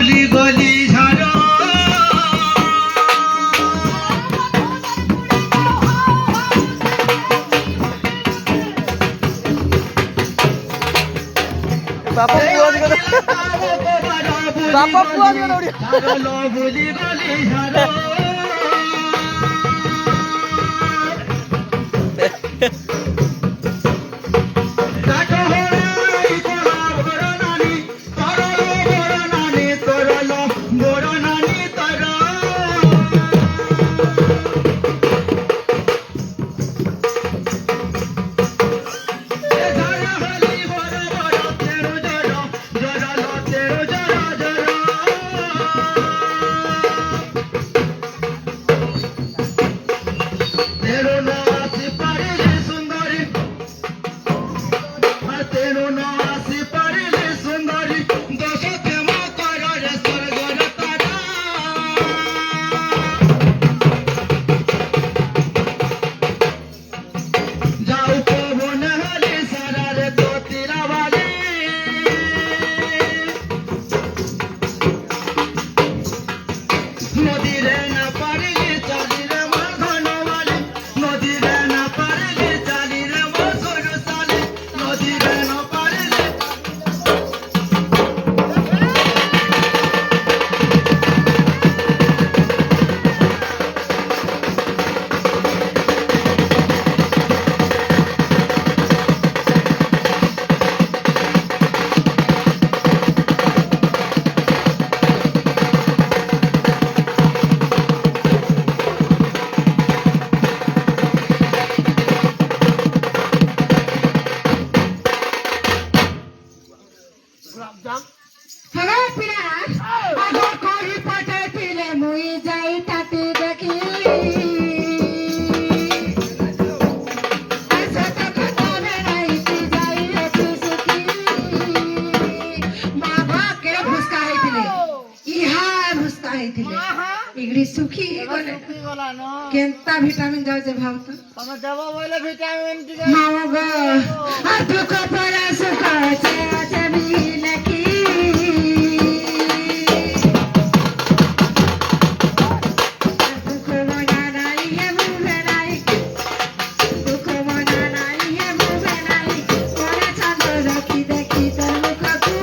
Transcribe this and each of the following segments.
ভুলি গলি ঝাড় বাপা ভুলি গলি ঝাড় सुखी केंता विटामिन जाऊचे भाव तो तमे देबो बोले विटामिन दिगे माओ गो आ दुख परा सुख छे बिलकी दुख मना नाई है मुहे नाई दुख मना नाई है मुहे नाई कोरे छंद रखी देखी तोर मुख तू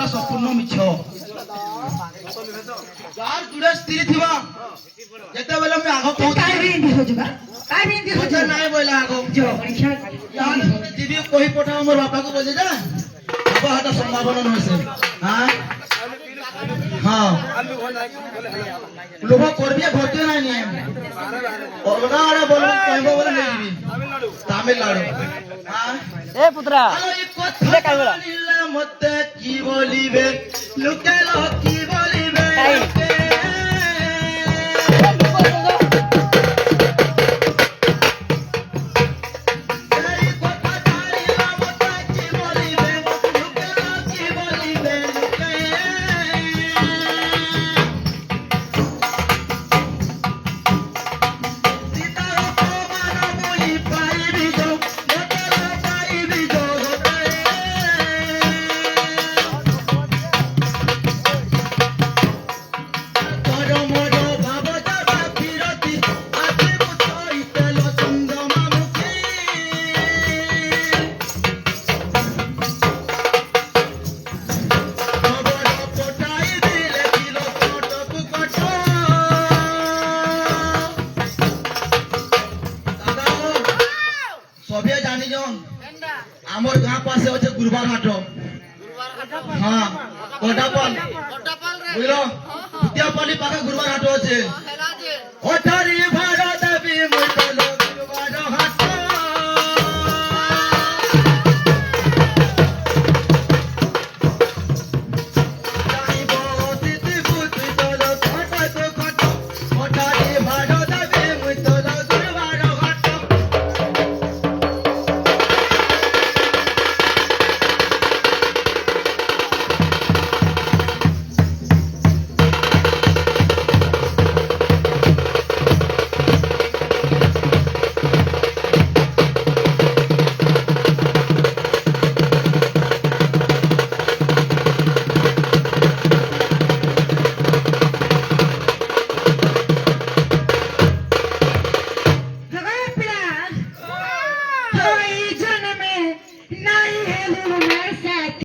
संपूर्ण मिछ जार जुड़े स्त्री थिबा जेते बेले मैं आगो कहू काय बिंदी हो जुगा काय बिंदी हो मुझे नहीं बोला आगो जो परीक्षा यार दीदी कहि पठाओ मोर बापा को बोले जा अब हटा संभावना न से हां हां लोग करबिया भर्ती नहीं नहीं अलगा आड़ा बोल कहबो बोले नहीं जीबी तमिलनाडु हां ए पुत्रा ले काय बोला मते की बोलिबे लोके लो की बोलिबे গুরবার হাট হ্যাঁ ওটাপাল বুঝলো দ্বিতীয় পালি পাকা গুরবার হাট আছে ওঠারি ভারত